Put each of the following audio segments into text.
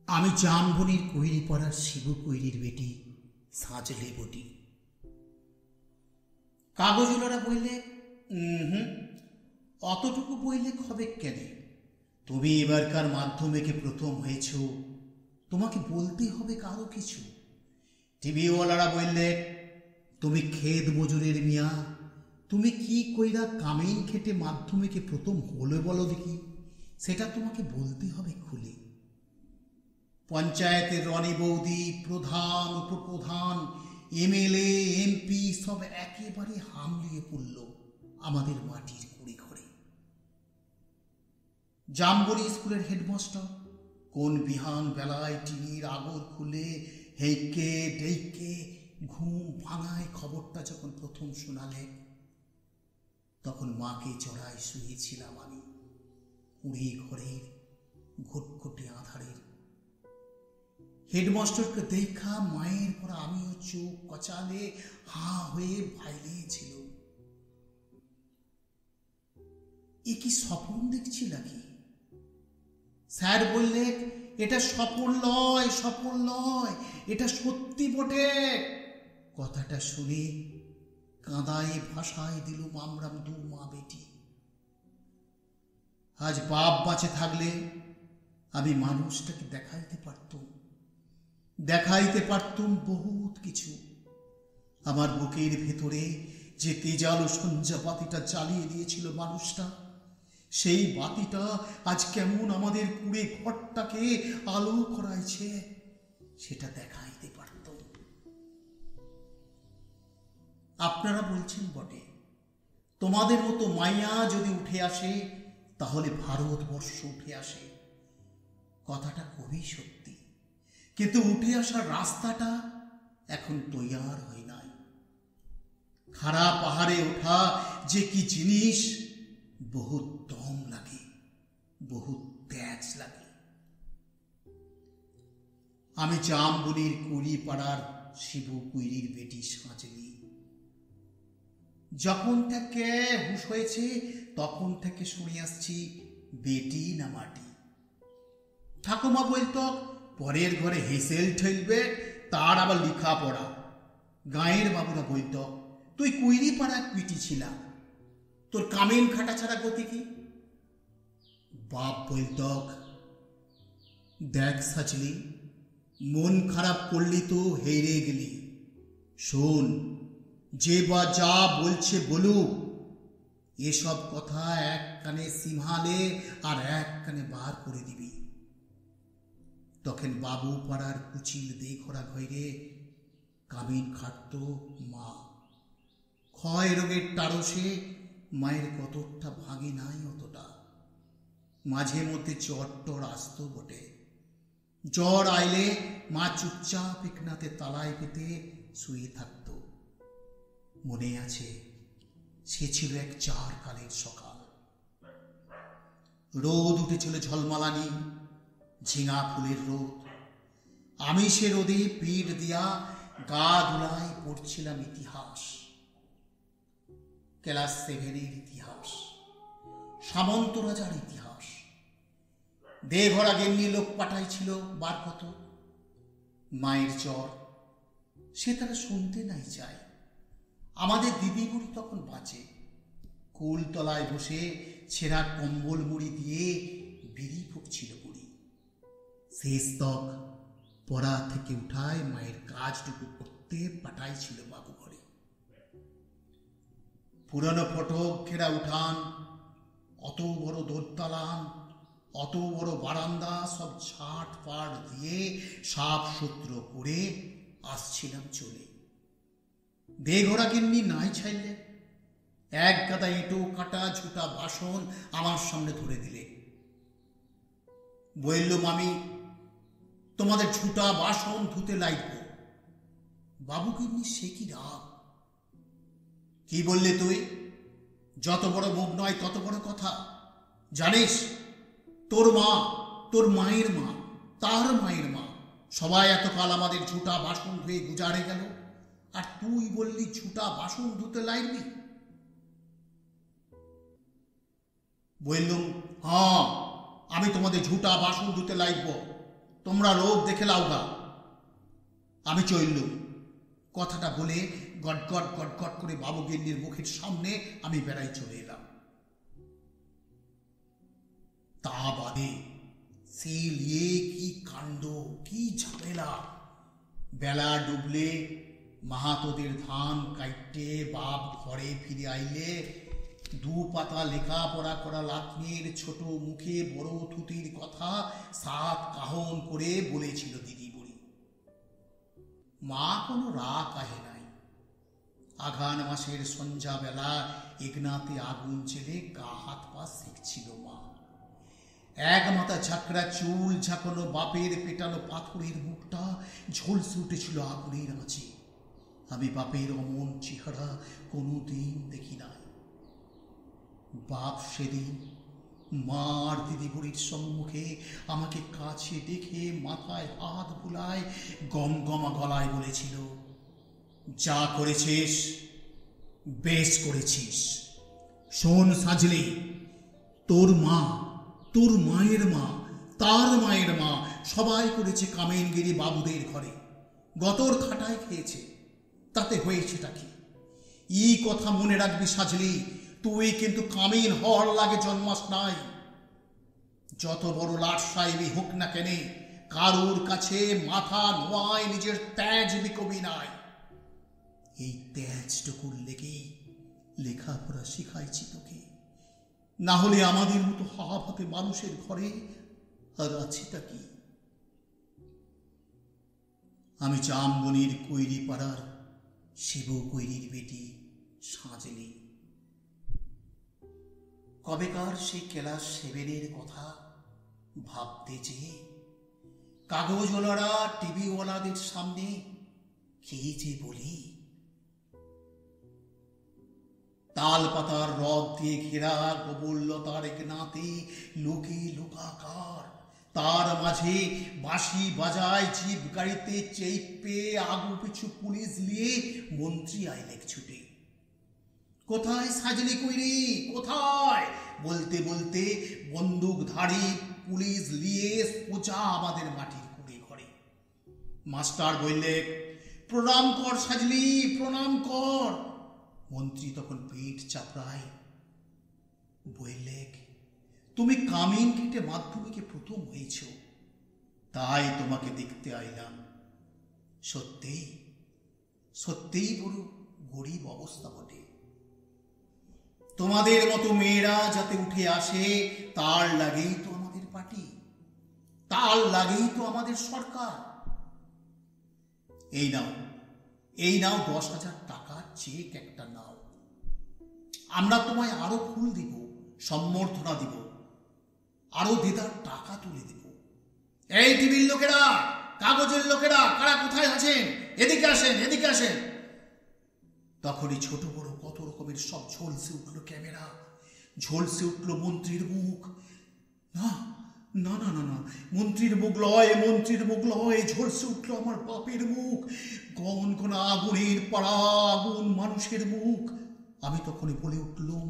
আমি জামবনির কৈরি পাড়ার শিবু কৈরির বেটি সাঁচলে বটি। কাগজওয়ালারা বললে, অতটুকু বইলে হবে কেন? তুমি এবারকার মাধ্যমিকে প্রথম হয়েছ, তোমাকে বলতে হবে কারো কিছু। টিভিওয়ালারা বললে, তুমি খেত মজুরের মিয়া, তুমি কি কইরা কামেন খেটে মাধ্যমিকে প্রথম হলে বলো দেখি, সেটা তোমাকে বলতে হবে খুলে। পঞ্চায়েতের রনি বৌদি, প্রধান, উপপ্রধান, এমএলএ, এমপি সব একেবারে হামলিয়ে পড়ল আমাদের মাটির কুড়ি ঘরে। জামবনি স্কুলের হেডমাস্টার কোন বিহান বেলায় টিভির আগর খুলে হেইকে ডেইকে ঘুম ভাঙায় খবরটা যখন প্রথম শোনালে, তখন মাকে জড়ায় শুয়েছিলাম আমি কুড়ি ঘরের ঘুটঘুটে আধারের। হেডমাস্টারকে দেখা মায়ের পর আমিও চোখ কচালে হাঁ হয়ে ভাইলিয়েছিল। এ কি স্বপ্ন দেখছি নাকি? স্যার বললে, এটা স্বপ্ন নয়, স্বপ্ন নয়, এটা সত্যি বটে। কথাটা শুনে কাঁদায় ভাষায় দিলুম আমরা দু মা বেটি। আজ বাপ বাঁচে থাকলে আমি মানুষটাকে দেখাইতে পারতুম বহুত কিছু। আমার বুকের ভেতরে যে তেজালো সঞ্জা বাতিটা জ্বালিয়ে দিয়েছিল মানুষটা, সেই বাতিটা আজ কেমন আমাদের কুড়ে ঘরটাকে আলো করাইছে, সেটা দেখাইতে পারতুম। আপনারা বলছেন বটে, তোমাদের মতো মাইয়া যদি উঠে আসে তাহলে ভারতবর্ষ উঠে আসে। কথাটা খুবই সত্যি, কিন্তু উঠে আসার রাস্তাটা এখন তৈয়ার হয় নাই। খাড়া পাহাড়ে ওঠা যে কি জিনিস, বহুত দম লাগে, বহুত ত্যাগ লাগে। আমি জামবনির কুড়ি পাড়ার শিবু কৈরির বেটি সাঁচলি। যখন থেকে হুঁশ হয়েছে তখন থেকে শুনে আসছি বেটি না মাটি। ঠাকুমা বলত, পরের ঘরে হেসেল ঠেলবে, তার আবার লেখা পড়া। গাঁয়ের বাবুরা বলত, তুই কৈরি পাড়া পিটি ছিলা, তোর কামেন খাটা ছাড়া গতি কি? বাপ বলত, দেখ সাঁচলি, মন খারাপ করলি তো হেরে গেলি। শোন, যে বা যা বলছে বলুক, এসব কথা এক কানে সিমহালে আর এক কানে বার করে দিবি। তখন বাবু পাড়ার কুচিল দেঘরা ঘরে কামিন খাটত মা। ক্ষয় রোগের টারসে মায়ের কতটা ভাগে নাই অতটা। মাঝে মধ্যে জ্বর টর আসত বটে। জ্বর আইলে মা চুপচাপ একনাতে তালায় পেতে শুয়ে থাকত। মনে আছে, সে ছিল এক চার কালের সকাল। রোদ উঠেছিল ঝলমালানি, ঝিঙা ফুলের রোদ। আমি সে রোদে পিঠ দিয়া গা ধুলাই পড়ছিলাম ইতিহাস, ক্লাস 7-এর ইতিহাস, সামন্ত রাজার ইতিহাস। দেঘরা গেন্নি লোক পাঠাইছিল বার কত। মায়ের জ্বর, সে তারা শুনতে নাই চায়। আমাদের দিদি বুড়ি তখন বাঁচে, কুলতলায় বসে ছেঁড়া কম্বল মুড়ি দিয়ে বিড়ি ফুঁকছিল বুড়ি। শেষ তক পড়া থেকে উঠায় মায়ের কাজটুকু করতে পাঠাইছিল বাবু ঘরে। পুরানো ফটক ঘেরা উঠান, অত বড় দোরতালান, অত বড় বারান্দা সব ঝাঁট পাট দিয়ে সাফ সূত্র করে আসছিলাম চলে। বেঘোড়া গিন্নি নাই ছাইলে এক গাদা এঁটো কাটা ঝুটা বাসন আমার সামনে ধরে দিলে। বলল, মামি, তোমাদের ঝুটা বাসন ধুতে লাগব। বাবু গিন্নি সে কি রাগ! কি বললে তুই? যত বড় মুখ নয় তত বড় কথা। জানিস, তোর মা, তোর মায়ের মা, তার মায়ের মা সবাই এতকাল আমাদের ঝুটা বাসন ধুয়ে গুজারে গেল, আর তুই বললি ঝুটা বাসন ধুতে লাগবি? বললুম, হ্যাঁ, আমি তোমাদের ঝুটা বাসন ধুতে লাগব। তোমরা লোক দেখে লাউগা। আমি চললুম। কথাটা বলে গটগট গটগট করে বাবুগিন্নির মুখের সামনে আমি বেড়াই চলে এলাম। তা বাদে সে লিয়ে কি কাণ্ড, কি ঝামেলা। বেলা ডুবলে মাহাতোদের ধান কাইটে বাপ ঘরে ফিরে আইলে 2 পাতা লেখাপড়া করা লাতনির ছোট মুখে বড় থুতির কথা 7 কাহন করে বলেছিল দিদি বুড়ি। মা কোনো রাগ আহে নাই। আঘান মাসের সন্ধ্যা বেলা এগনাতে আগুন জেলে গা হাত পা সেঁকছিল মা। এক মাথা ঝাঁকড়া চুল ঝাঁকানো বাপের পেটানো পাথরের মুখটা ঝলসে উঠেছিল আগুনের মাঝে। আমি বাপের অমন চেহারা কোনোদিন দেখি নাই। বাপ সেদিন মা আর দিদি বুড়ির সম্মুখে আমাকে কাছে দেখে মাথায় হাত বুলায় গমগমা গলায় বলেছিল, যা করেছিস বেশ করেছিস। শোন সাজলি, তোর মা, তোর মায়ের মা, তার মায়ের মা সবাই করেছে কামেনগিরি বাবুদের ঘরে। গতর খাটায় খেয়েছে, তাতে হয়েছেটা কি? ই কথা মনে রাখবি সাজলি, তুই কিন্তু কামিন হওয়ার লাগে জন্মাস নাই। যত বড় লাট সাহেবই হোক না কেনে, কারুর কাছে মাথা নোয়ায় নিজের তেজ বিকবি নাই। এই তেজটুকুর লেগেই লেখাপড়া শিখাইছি তোকে, না হলে আমাদের মতো হাতে মানুষের ঘরে আর আছেটা কি? আমি জামবনির কৈরি পাড়ার শিবু কৈরির বেটি সাজলি। কবেকার সেই ক্লাস 7-এর কথা ভাবতে যেয়ে কাগজওয়ালারা টিভিওয়ালাদের সামনে কি যে বলি। তাল পাতার রদ দিয়ে ঘেরা গোবরলতার একনাতে লোকে লোকাকার, তার মাঝে বাঁশি বাজায় জিপ গাড়িতে চেপে আগু পিছু পুলিশ নিয়ে মন্ত্রী আইলেক ছুটে। কোথায় সাজলি কইরি, কোথায়? বলতে বলতে বন্দুকধারী পুলিশ নিয়ে সোজা আমাদের মাটির কুড়ে ঘরে। মাস্টার বললে, প্রণাম কর সাজলি, প্রণাম কর। মন্ত্রী তখন পিঠ চাপড়ায় বললে, তুমি কামিন কেটে মাধ্যমিকে প্রথম হয়েছ, তাই তোমাকে দেখতে আইলাম। সত্যি সত্যিই বড় গরিব অবস্থা বটে। তোমাদের মতো মেয়েরা যাতে উঠে আসে তার লাগেই তো আমাদের পার্টি, তার লাগেই তো আমাদের সরকার। এই নাও, এই নাও 10,000 টাকার চেক একটা নাও। আমরা তোমায় আরো ফুল দিব, সম্বর্ধনা দিব, আরো দেদার টাকা তুলে দেব। এই টিভির লোকেরা, কাগজের লোকেরা, কারা কোথায় আছেন? এদিকে আসেন, এদিকে আসেন। তখনই ছোট বড় কত রকমের সব ঝলসে উঠল ক্যামেরা, ঝলসে উঠল মন্ত্রীর মুখ। না না না না না, মন্ত্রীর মুখ লয়, মন্ত্রীর মুখ লয়, ঝলসে উঠল আমার বাপের মুখ, গনগনা আগুনের পাড়া আগুন মানুষের মুখ। আমি তখনই বলে উঠলুম,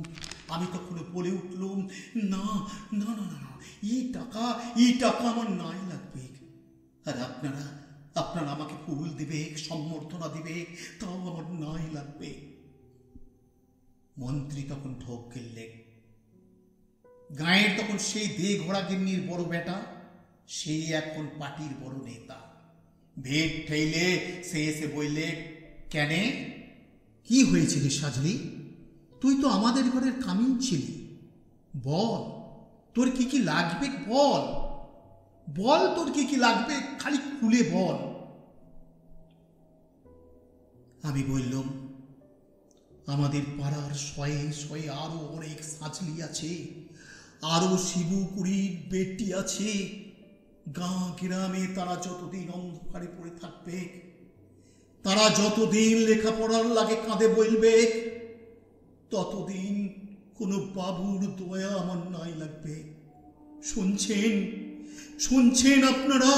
না না না না, এই টাকা আমার নাই লাগবে। আর আপনারা আমাকে ফুল দিবে, সম্বর্ধনা দিবে, তাও আমার নাই লাগবে। মন্ত্রী তখন ঢোক গেললেন। গাঁয়ের তখন সেই দে ঘোড়া গিন্নির বড় বেটা, সেই এখন পার্টির বড় নেতা। ভেট ঠেইলে সে এসে বললে, কেনে কি হয়েছিল সাজলি? তুই তো আমাদের ঘরের কামিন ছিলি, বল তোর কি কি লাগবে, বল বল তোর কি কি লাগবে, খালি খুলে বল। আমি বললাম, আমাদের পাড়ার শয়ে শয়ে আরো অনেক সাজলি আছে, আরো শিবু কুড়ির বেটি আছে। গাঁ গ্রামে তারা যতদিন অন্ধকারে পড়ে থাকবে, তারা যতদিন লেখাপড়ার লাগে কাঁদে বলবে, ততদিন কোনো বাবুর দয়া আমার নাই লাগবে। শুনছেন আপনারা,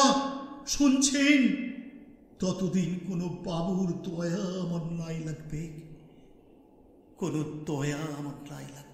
শুনছেন? ততদিন কোনো বাবুর দয়া আমার নাই লাগবে, কোনো দয়া আমার নাই লাগবে।